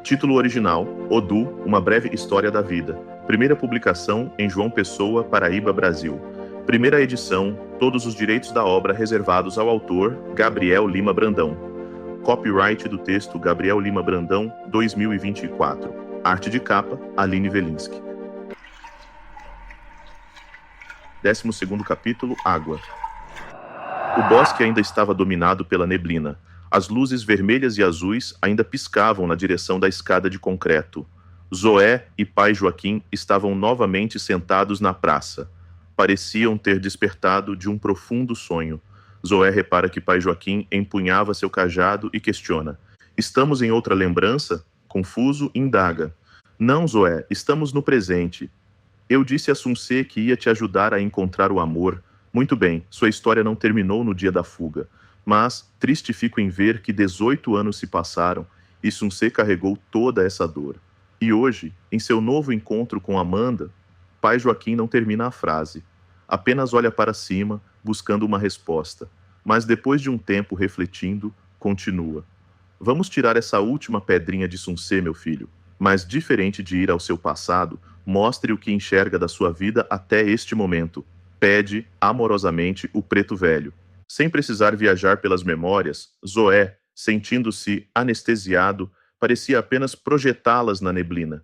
Título original: Odu, uma breve história da vida. Primeira publicação em João Pessoa, Paraíba, Brasil. Primeira edição, todos os direitos da obra reservados ao autor, Gabriel Lima Brandão. Copyright do texto Gabriel Lima Brandão, 2024. Arte de capa, Aline Velinski. 12º capítulo, Água. O bosque ainda estava dominado pela neblina. As luzes vermelhas e azuis ainda piscavam na direção da escada de concreto. Zoé e pai Joaquim estavam novamente sentados na praça. Pareciam ter despertado de um profundo sonho. Zoé repara que pai Joaquim empunhava seu cajado e questiona: "Estamos em outra lembrança?" Confuso, indaga: "Não, Zoé, estamos no presente. Eu disse a Suncê que ia te ajudar a encontrar o amor. Muito bem, sua história não terminou no dia da fuga. Mas triste fico em ver que 18 anos se passaram e Suncê carregou toda essa dor. E hoje, em seu novo encontro com Amanda, pai Joaquim não termina a frase. Apenas olha para cima, buscando uma resposta. Mas depois de um tempo refletindo, continua: "Vamos tirar essa última pedrinha de Suncê, meu filho. Mas diferente de ir ao seu passado, mostre o que enxerga da sua vida até este momento. Pede, amorosamente, o preto velho." Sem precisar viajar pelas memórias, Zoé, sentindo-se anestesiado, parecia apenas projetá-las na neblina.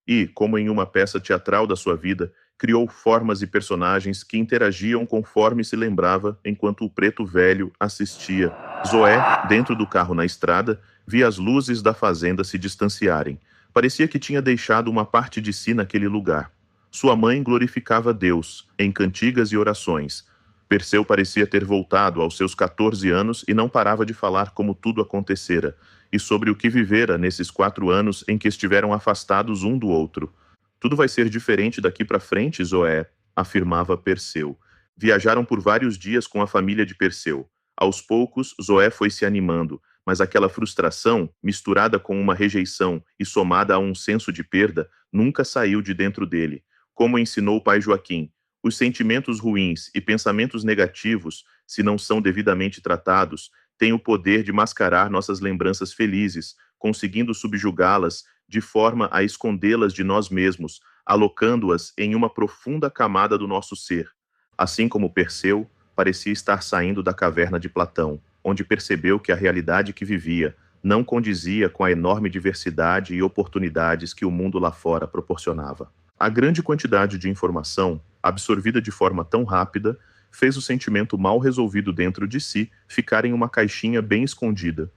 E, como em uma peça teatral da sua vida, criou formas e personagens que interagiam conforme se lembrava enquanto o preto velho assistia. Zoé, dentro do carro na estrada, via as luzes da fazenda se distanciarem. Parecia que tinha deixado uma parte de si naquele lugar. Sua mãe glorificava Deus, em cantigas e orações. Perseu parecia ter voltado aos seus 14 anos e não parava de falar como tudo acontecera, e sobre o que vivera nesses 4 anos em que estiveram afastados um do outro. "Tudo vai ser diferente daqui para frente, Zoé", afirmava Perseu. Viajaram por vários dias com a família de Perseu. Aos poucos, Zoé foi se animando, mas aquela frustração, misturada com uma rejeição e somada a um senso de perda, nunca saiu de dentro dele. Como ensinou o pai Joaquim, os sentimentos ruins e pensamentos negativos, se não são devidamente tratados, têm o poder de mascarar nossas lembranças felizes, conseguindo subjugá-las de forma a escondê-las de nós mesmos, alocando-as em uma profunda camada do nosso ser. Assim como Perseu, parecia estar saindo da caverna de Platão, onde percebeu que a realidade que vivia não condizia com a enorme diversidade e oportunidades que o mundo lá fora proporcionava. A grande quantidade de informação, absorvida de forma tão rápida, fez o sentimento mal resolvido dentro de si ficar em uma caixinha bem escondida.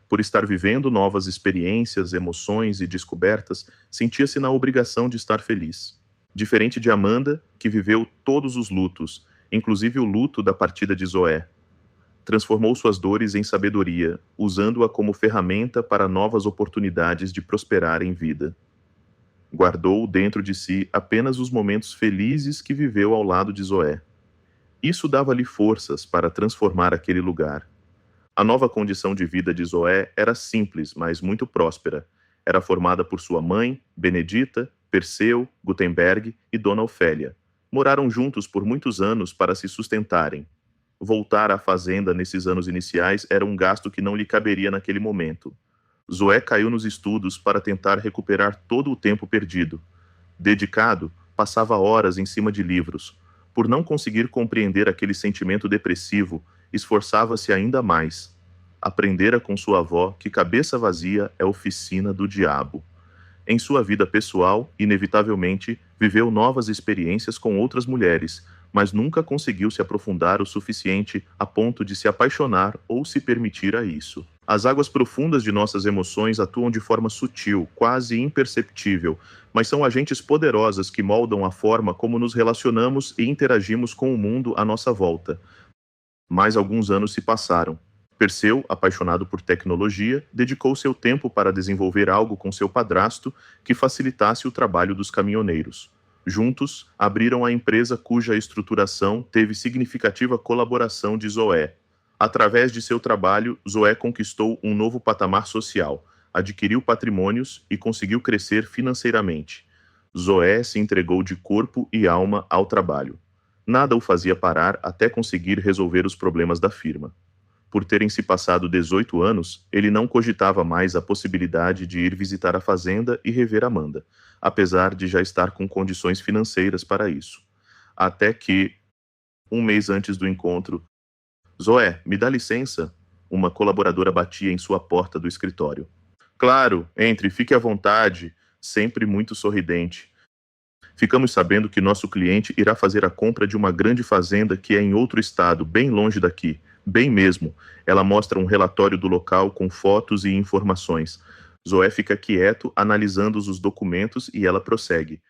Por estar vivendo novas experiências, emoções e descobertas, sentia-se na obrigação de estar feliz. Diferente de Amanda, que viveu todos os lutos, inclusive o luto da partida de Zoé. Transformou suas dores em sabedoria, usando-a como ferramenta para novas oportunidades de prosperar em vida. Guardou dentro de si apenas os momentos felizes que viveu ao lado de Zoé. Isso dava-lhe forças para transformar aquele lugar. A nova condição de vida de Zoé era simples, mas muito próspera. Era formada por sua mãe, Benedita, Perseu, Gutenberg e Dona Ofélia. Moraram juntos por muitos anos para se sustentarem. Voltar à fazenda nesses anos iniciais era um gasto que não lhe caberia naquele momento. Zoé caiu nos estudos para tentar recuperar todo o tempo perdido. Dedicado, passava horas em cima de livros. Por não conseguir compreender aquele sentimento depressivo, esforçava-se ainda mais. Aprendera com sua avó que cabeça vazia é oficina do diabo. Em sua vida pessoal, inevitavelmente, viveu novas experiências com outras mulheres, mas nunca conseguiu se aprofundar o suficiente a ponto de se apaixonar ou se permitir a isso. As águas profundas de nossas emoções atuam de forma sutil, quase imperceptível, mas são agentes poderosas que moldam a forma como nos relacionamos e interagimos com o mundo à nossa volta. Mais alguns anos se passaram. Perseu, apaixonado por tecnologia, dedicou seu tempo para desenvolver algo com seu padrasto que facilitasse o trabalho dos caminhoneiros. Juntos, abriram a empresa cuja estruturação teve significativa colaboração de Zoé. Através de seu trabalho, Zoé conquistou um novo patamar social, adquiriu patrimônios e conseguiu crescer financeiramente. Zoé se entregou de corpo e alma ao trabalho. Nada o fazia parar até conseguir resolver os problemas da firma. Por terem se passado 18 anos, ele não cogitava mais a possibilidade de ir visitar a fazenda e rever Amanda, apesar de já estar com condições financeiras para isso. Até que, um mês antes do encontro, Zoé, me dá licença? Uma colaboradora batia em sua porta do escritório. Claro, entre, fique à vontade, sempre muito sorridente. Ficamos sabendo que nosso cliente irá fazer a compra de uma grande fazenda que é em outro estado, bem longe daqui. Bem mesmo. Ela mostra um relatório do local com fotos e informações. Zoé fica quieto, analisando os documentos e ela prossegue.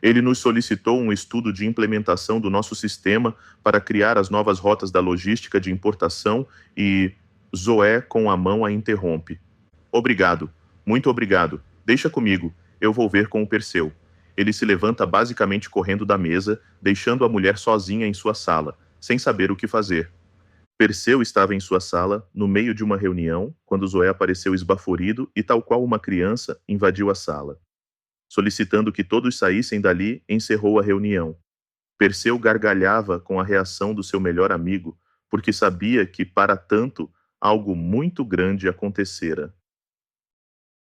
Ele nos solicitou um estudo de implementação do nosso sistema para criar as novas rotas da logística de importação e... Zoé, com a mão, a interrompe. Obrigado. Muito obrigado. Deixa comigo. Eu vou ver com o Perseu. Ele se levanta basicamente correndo da mesa, deixando a mulher sozinha em sua sala, sem saber o que fazer. Perseu estava em sua sala, no meio de uma reunião, quando Zoé apareceu esbaforido e, tal qual uma criança, invadiu a sala. Solicitando que todos saíssem dali, encerrou a reunião. Perseu gargalhava com a reação do seu melhor amigo, porque sabia que, para tanto, algo muito grande acontecera.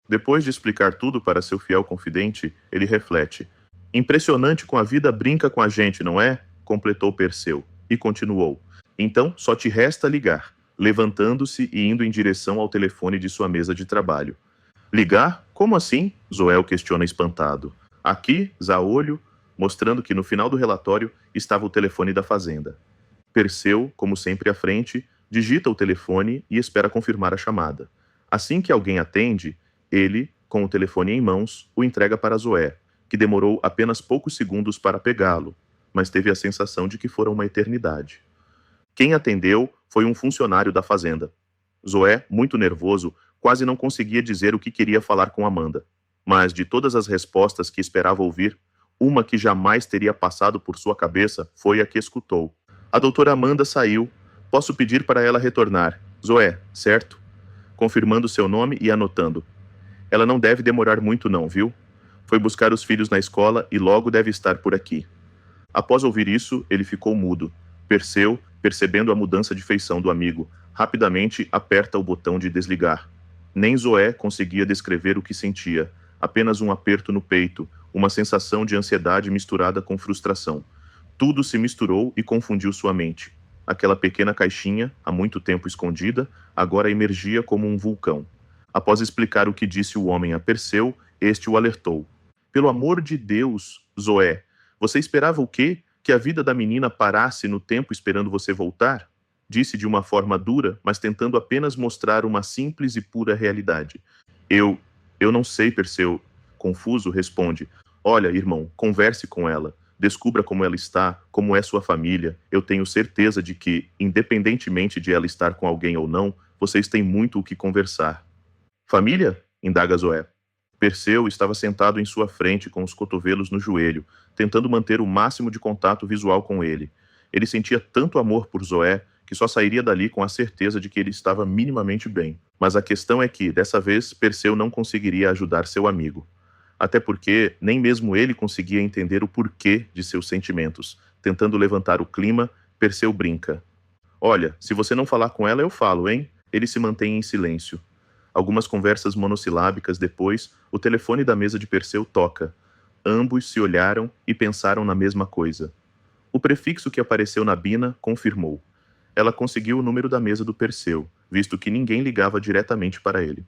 Depois de explicar tudo para seu fiel confidente, ele reflete. Impressionante como a vida brinca com a gente, não é? Completou Perseu, e continuou. Então, só te resta ligar, levantando-se e indo em direção ao telefone de sua mesa de trabalho. Ligar? Como assim? Zoel questiona espantado. Aqui, zaolho, mostrando que no final do relatório estava o telefone da fazenda. Perseu, como sempre à frente, digita o telefone e espera confirmar a chamada. Assim que alguém atende, ele, com o telefone em mãos, o entrega para Zoé, que demorou apenas poucos segundos para pegá-lo, mas teve a sensação de que fora uma eternidade. Quem atendeu foi um funcionário da fazenda. Zoé, muito nervoso, quase não conseguia dizer o que queria falar com Amanda. Mas, de todas as respostas que esperava ouvir, uma que jamais teria passado por sua cabeça foi a que escutou. A doutora Amanda saiu. Posso pedir para ela retornar. Zoé, certo? Confirmando seu nome e anotando. Ela não deve demorar muito não, viu? Foi buscar os filhos na escola e logo deve estar por aqui. Após ouvir isso, ele ficou mudo. Perseu, percebendo a mudança de feição do amigo, rapidamente aperta o botão de desligar. Nem Zoé conseguia descrever o que sentia, apenas um aperto no peito, uma sensação de ansiedade misturada com frustração. Tudo se misturou e confundiu sua mente. Aquela pequena caixinha, há muito tempo escondida, agora emergia como um vulcão. Após explicar o que disse o homem a Perseu, este o alertou. Pelo amor de Deus, Zoé, você esperava o quê? Que a vida da menina parasse no tempo esperando você voltar? Disse de uma forma dura, mas tentando apenas mostrar uma simples e pura realidade. Eu não sei, Perseu. Confuso, responde. Olha, irmão, converse com ela. Descubra como ela está, como é sua família. Eu tenho certeza de que, independentemente de ela estar com alguém ou não, vocês têm muito o que conversar. Família? Indaga Zoé. Perseu estava sentado em sua frente com os cotovelos no joelho, tentando manter o máximo de contato visual com ele. Ele sentia tanto amor por Zoé que só sairia dali com a certeza de que ele estava minimamente bem. Mas a questão é que, dessa vez, Perseu não conseguiria ajudar seu amigo. Até porque nem mesmo ele conseguia entender o porquê de seus sentimentos. Tentando levantar o clima, Perseu brinca. Olha, se você não falar com ela, eu falo, hein? Ele se mantém em silêncio. Algumas conversas monossilábicas depois, o telefone da mesa de Perseu toca. Ambos se olharam e pensaram na mesma coisa. O prefixo que apareceu na bina confirmou. Ela conseguiu o número da mesa do Perseu, visto que ninguém ligava diretamente para ele.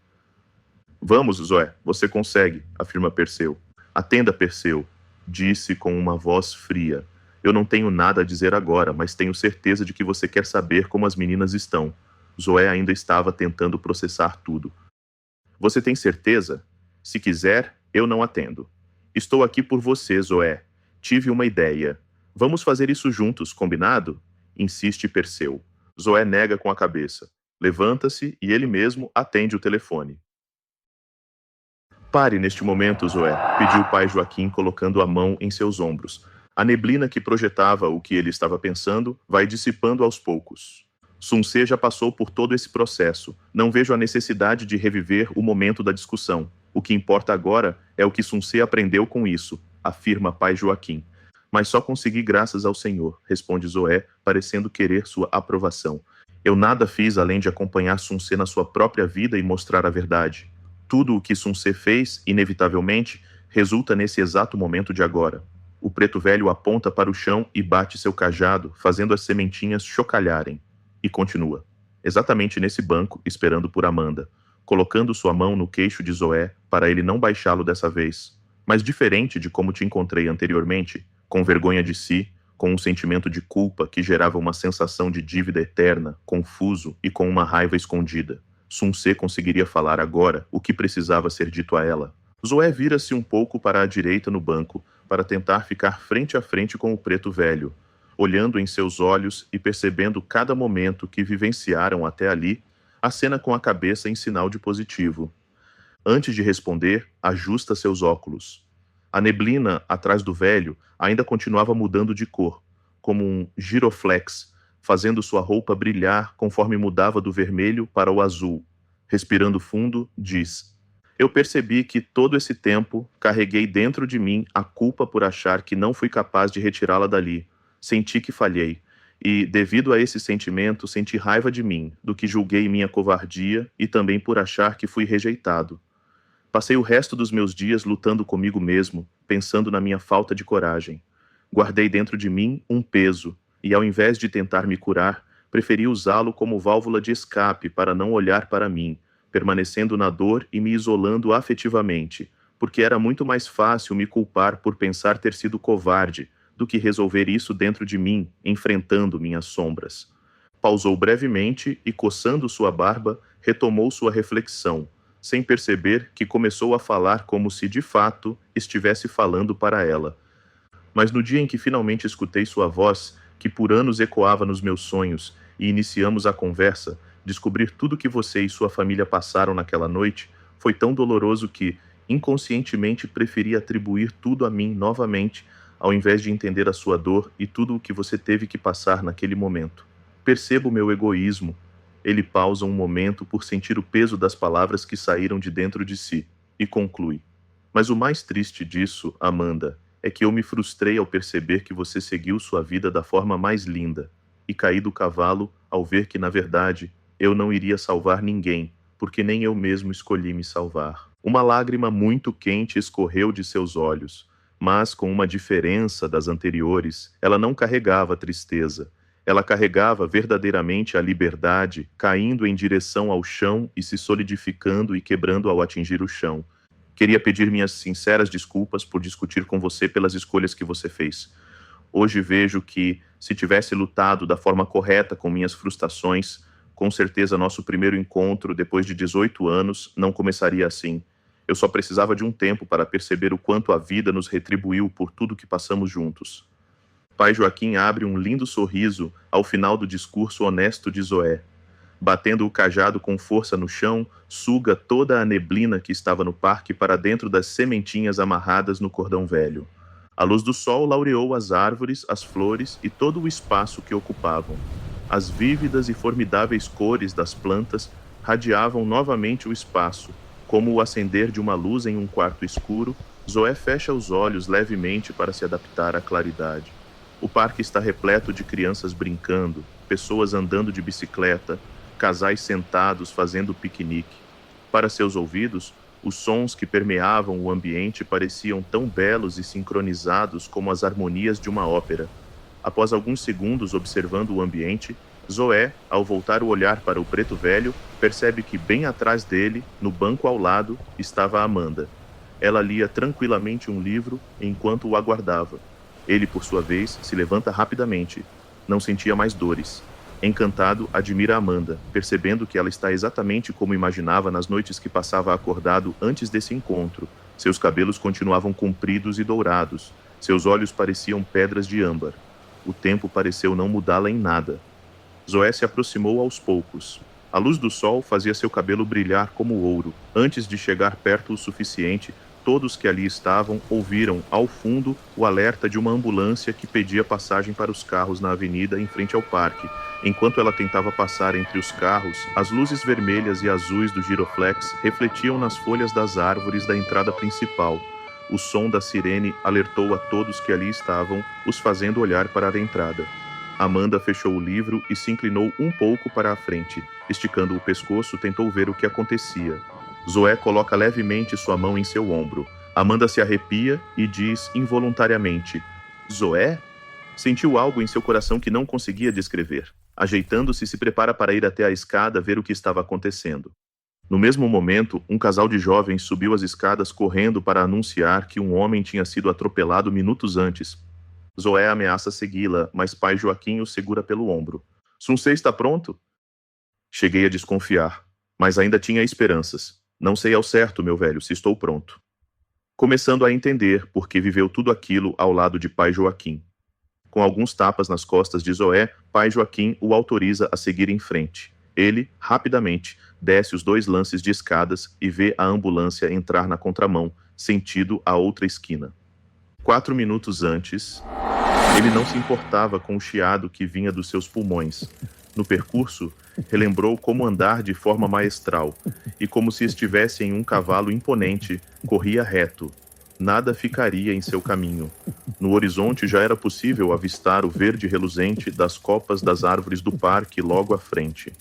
Vamos, Zoé, você consegue, afirma Perseu. Atenda, Perseu, disse com uma voz fria. Eu não tenho nada a dizer agora, mas tenho certeza de que você quer saber como as meninas estão. Zoé ainda estava tentando processar tudo. Você tem certeza? Se quiser, eu não atendo. Estou aqui por você, Zoé. Tive uma ideia. Vamos fazer isso juntos, combinado? Insiste Perseu. Zoé nega com a cabeça. Levanta-se e ele mesmo atende o telefone. Pare neste momento, Zoé, pediu o pai Joaquim colocando a mão em seus ombros. A neblina que projetava o que ele estava pensando vai dissipando aos poucos. Suncê já passou por todo esse processo. Não vejo a necessidade de reviver o momento da discussão. O que importa agora é o que Suncê aprendeu com isso, afirma pai Joaquim. Mas só consegui graças ao Senhor, responde Zoé, parecendo querer sua aprovação. Eu nada fiz além de acompanhar Sun Ce na sua própria vida e mostrar a verdade. Tudo o que Sun Ce fez, inevitavelmente, resulta nesse exato momento de agora. O preto velho aponta para o chão e bate seu cajado, fazendo as sementinhas chocalharem. E continua. Exatamente nesse banco, esperando por Amanda, colocando sua mão no queixo de Zoé para ele não baixá-lo dessa vez. Mas diferente de como te encontrei anteriormente, com vergonha de si, com um sentimento de culpa que gerava uma sensação de dívida eterna, confuso e com uma raiva escondida. Sun Ce conseguiria falar agora o que precisava ser dito a ela. Zoé vira-se um pouco para a direita no banco, para tentar ficar frente a frente com o preto velho, olhando em seus olhos e percebendo cada momento que vivenciaram até ali, a cena com a cabeça em sinal de positivo. Antes de responder, ajusta seus óculos. A neblina atrás do velho ainda continuava mudando de cor, como um giroflex, fazendo sua roupa brilhar conforme mudava do vermelho para o azul. Respirando fundo, diz: Eu percebi que todo esse tempo carreguei dentro de mim a culpa por achar que não fui capaz de retirá-la dali. Senti que falhei. E, devido a esse sentimento, senti raiva de mim, do que julguei minha covardia e também por achar que fui rejeitado. Passei o resto dos meus dias lutando comigo mesmo, pensando na minha falta de coragem. Guardei dentro de mim um peso, e ao invés de tentar me curar, preferi usá-lo como válvula de escape para não olhar para mim, permanecendo na dor e me isolando afetivamente, porque era muito mais fácil me culpar por pensar ter sido covarde, do que resolver isso dentro de mim, enfrentando minhas sombras. Pausou brevemente e, coçando sua barba, retomou sua reflexão, sem perceber que começou a falar como se, de fato, estivesse falando para ela. Mas no dia em que finalmente escutei sua voz, que por anos ecoava nos meus sonhos, e iniciamos a conversa, descobrir tudo que você e sua família passaram naquela noite, foi tão doloroso que, inconscientemente, preferi atribuir tudo a mim novamente, ao invés de entender a sua dor e tudo o que você teve que passar naquele momento. Percebo meu egoísmo. Ele pausa um momento por sentir o peso das palavras que saíram de dentro de si, e conclui. Mas o mais triste disso, Amanda, é que eu me frustrei ao perceber que você seguiu sua vida da forma mais linda, e caí do cavalo ao ver que, na verdade, eu não iria salvar ninguém, porque nem eu mesmo escolhi me salvar. Uma lágrima muito quente escorreu de seus olhos, mas com uma diferença das anteriores, ela não carregava tristeza. Ela carregava verdadeiramente a liberdade, caindo em direção ao chão e se solidificando e quebrando ao atingir o chão. Queria pedir minhas sinceras desculpas por discutir com você pelas escolhas que você fez. Hoje vejo que, se tivesse lutado da forma correta com minhas frustrações, com certeza nosso primeiro encontro, depois de 18 anos, não começaria assim. Eu só precisava de um tempo para perceber o quanto a vida nos retribuiu por tudo que passamos juntos. Pai Joaquim abre um lindo sorriso ao final do discurso honesto de Zoé. Batendo o cajado com força no chão, suga toda a neblina que estava no parque para dentro das sementinhas amarradas no cordão velho. A luz do sol laureou as árvores, as flores e todo o espaço que ocupavam. As vívidas e formidáveis cores das plantas radiavam novamente o espaço. Como o acender de uma luz em um quarto escuro, Zoé fecha os olhos levemente para se adaptar à claridade. O parque está repleto de crianças brincando, pessoas andando de bicicleta, casais sentados fazendo piquenique. Para seus ouvidos, os sons que permeavam o ambiente pareciam tão belos e sincronizados como as harmonias de uma ópera. Após alguns segundos observando o ambiente, Zoé, ao voltar o olhar para o preto velho, percebe que bem atrás dele, no banco ao lado, estava Amanda. Ela lia tranquilamente um livro enquanto o aguardava. Ele, por sua vez, se levanta rapidamente. Não sentia mais dores. Encantado, admira Amanda, percebendo que ela está exatamente como imaginava nas noites que passava acordado antes desse encontro. Seus cabelos continuavam compridos e dourados. Seus olhos pareciam pedras de âmbar. O tempo pareceu não mudá-la em nada. Zoé se aproximou aos poucos. A luz do sol fazia seu cabelo brilhar como ouro. Antes de chegar perto o suficiente, todos que ali estavam ouviram, ao fundo, o alerta de uma ambulância que pedia passagem para os carros na avenida em frente ao parque. Enquanto ela tentava passar entre os carros, as luzes vermelhas e azuis do giroflex refletiam nas folhas das árvores da entrada principal. O som da sirene alertou a todos que ali estavam, os fazendo olhar para a entrada. Amanda fechou o livro e se inclinou um pouco para a frente. Esticando o pescoço, tentou ver o que acontecia. Zoé coloca levemente sua mão em seu ombro. Amanda se arrepia e diz involuntariamente: Zoé? Sentiu algo em seu coração que não conseguia descrever. Ajeitando-se, se prepara para ir até a escada ver o que estava acontecendo. No mesmo momento, um casal de jovens subiu as escadas correndo para anunciar que um homem tinha sido atropelado minutos antes. Zoé ameaça segui-la, mas pai Joaquim o segura pelo ombro. Sunsê está pronto? Cheguei a desconfiar, mas ainda tinha esperanças. Não sei ao certo, meu velho, se estou pronto. Começando a entender por que viveu tudo aquilo ao lado de pai Joaquim. Com alguns tapas nas costas de Zoé, pai Joaquim o autoriza a seguir em frente. Ele, rapidamente, desce os 2 lances de escadas e vê a ambulância entrar na contramão, sentido a outra esquina. 4 minutos antes, ele não se importava com o chiado que vinha dos seus pulmões. No percurso, relembrou como andar de forma maestral, e como se estivesse em um cavalo imponente, corria reto. Nada ficaria em seu caminho. No horizonte já era possível avistar o verde reluzente das copas das árvores do parque logo à frente.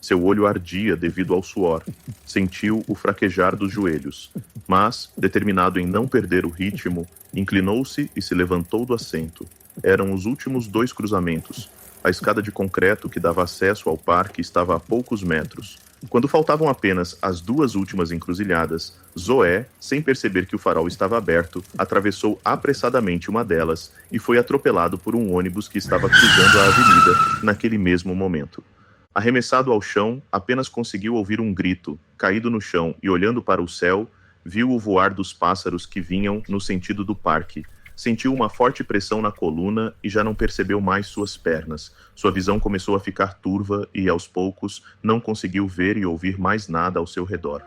Seu olho ardia devido ao suor. Sentiu o fraquejar dos joelhos. Mas, determinado em não perder o ritmo, inclinou-se e se levantou do assento. Eram os últimos 2 cruzamentos. A escada de concreto que dava acesso ao parque estava a poucos metros. Quando faltavam apenas as 2 últimas encruzilhadas, Zoé, sem perceber que o farol estava aberto, atravessou apressadamente uma delas e foi atropelado por um ônibus que estava cruzando a avenida naquele mesmo momento. Arremessado ao chão, apenas conseguiu ouvir um grito. Caído no chão e olhando para o céu, viu o voar dos pássaros que vinham no sentido do parque. Sentiu uma forte pressão na coluna e já não percebeu mais suas pernas. Sua visão começou a ficar turva e, aos poucos, não conseguiu ver e ouvir mais nada ao seu redor.